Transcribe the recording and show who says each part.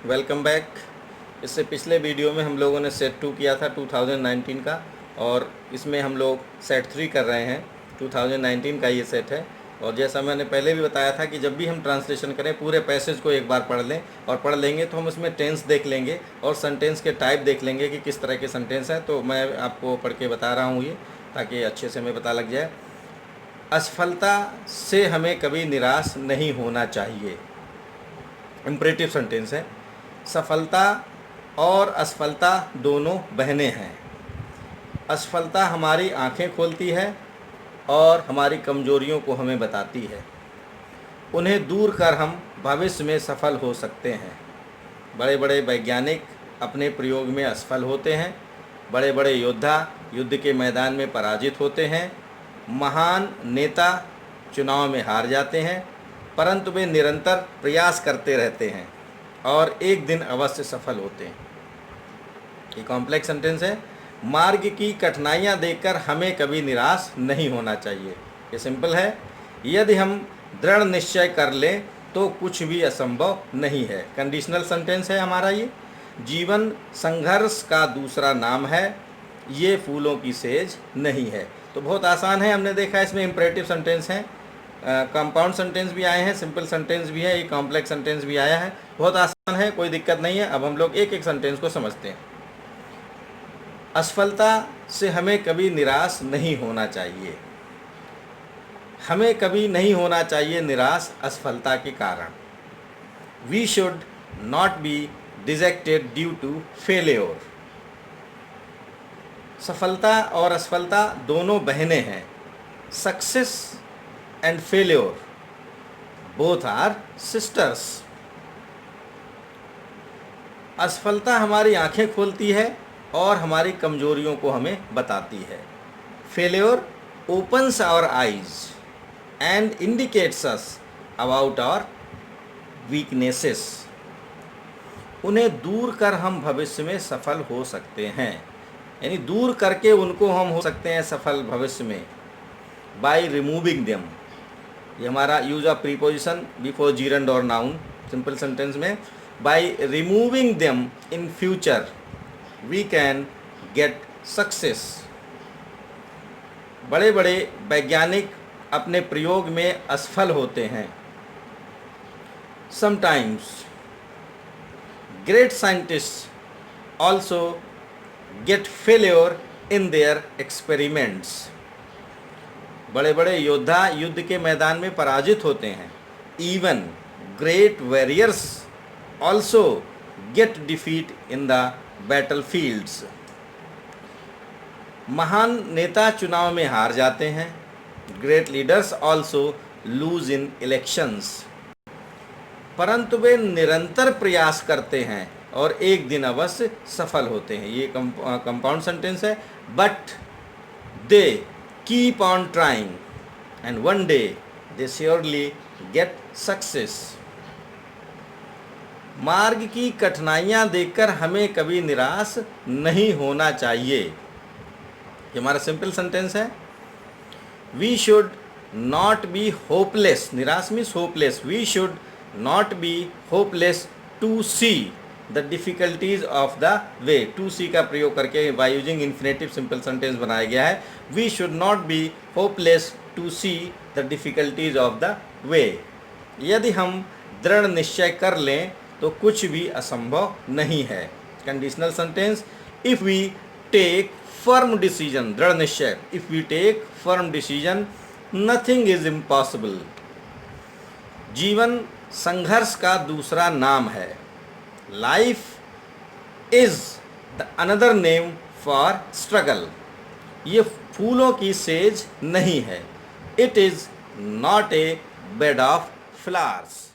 Speaker 1: Welcome back. इससे पिछले video में हम लोगों ने सेट 2 किया था 2019 का, और इसमें हम लोग सेट 3 कर रहे हैं। 2019 का ये सेट है। और जैसा मैंने पहले भी बताया था कि जब भी हम ट्रांसलेशन करें पूरे पैसेज को एक बार पढ़ लें, और पढ़ लेंगे तो हम उसमें टेंस देख लेंगे और सेंटेंस के टाइप देख लेंगे कि किस तरह के सेंटेंस हैं। तो मैं आपको पढ़ के बता रहा हूँ ये, ताकि अच्छे से हमें पता लग जाए। असफलता से हमें कभी निराश नहीं होना चाहिए। इम्परेटिव सेंटेंस है। सफलता और असफलता दोनों बहनें हैं। असफलता हमारी आंखें खोलती है और हमारी कमजोरियों को हमें बताती है। उन्हें दूर कर हम भविष्य में सफल हो सकते हैं। बड़े बड़े वैज्ञानिक अपने प्रयोग में असफल होते हैं। बड़े बड़े योद्धा युद्ध के मैदान में पराजित होते हैं। महान नेता चुनाव में हार जाते हैं, परंतु वे निरंतर प्रयास करते रहते हैं और एक दिन अवश्य सफल होते हैं। ये कॉम्प्लेक्स सेंटेंस है। मार्ग की कठिनाइयाँ देखकर हमें कभी निराश नहीं होना चाहिए। ये सिंपल है। यदि हम दृढ़ निश्चय कर लें तो कुछ भी असंभव नहीं है। कंडीशनल सेंटेंस है हमारा ये। जीवन संघर्ष का दूसरा नाम है, ये फूलों की सेज नहीं है। तो बहुत आसान है। हमने देखा इसमें इम्परेटिव सेंटेंस हैं, कंपाउंड सेंटेंस भी आए हैं, सिंपल सेंटेंस भी है, ये कॉम्प्लेक्स सेंटेंस भी आया है। बहुत आसान है, कोई दिक्कत नहीं है। अब हम लोग एक एक सेंटेंस को समझते हैं। असफलता से हमें कभी निराश नहीं होना चाहिए। हमें कभी नहीं होना चाहिए निराश असफलता के कारण। We should not be dejected due to failure. सफलता और असफलता दोनों बहनें हैं। Success and failure both are sisters. असफलता हमारी आंखें खोलती है और हमारी कमजोरियों को हमें बताती है। Failure opens our eyes and indicates us about our weaknesses. उन्हें दूर कर हम भविष्य में सफल हो सकते हैं, यानी दूर करके उनको हम हो सकते हैं सफल भविष्य में। बाय रिमूविंग देम, ये हमारा use of preposition before gerund और नाउन। सिंपल सेंटेंस में by removing them in future we can get success. बड़े बड़े वैज्ञानिक अपने प्रयोग में असफल होते हैं। Sometimes great scientist also get failure in their experiments. बड़े बड़े योद्धा युद्ध के मैदान में पराजित होते हैं। Even great warriors also get defeat in the battle fields. महान नेता चुनाव में हार जाते हैं। Great leaders also lose in elections. परंतु वे निरंतर प्रयास करते हैं और एक दिन अवश्य सफल होते हैं। ये कंपाउंड सेंटेंस है। But they keep on trying and one day they surely get success. मार्ग की कठिनाइयाँ देखकर हमें कभी निराश नहीं होना चाहिए। ये हमारा सिंपल सेंटेंस है। We should not be hopeless. निराश means hopeless. We should not be hopeless to see the difficulties of the way. To see का प्रयोग करके by using infinitive simple sentence बनाया गया है। We should not be hopeless to see the difficulties of the way. यदि हम दृढ़ निश्चय कर लें तो कुछ भी असंभव नहीं है। Conditional sentence. If we take firm decision, दृढ़ निश्चय, if we take firm decision nothing is impossible. जीवन संघर्ष का दूसरा नाम है। Life is the another name for struggle. ये फूलों की सेज नहीं है। It is not a bed of flowers.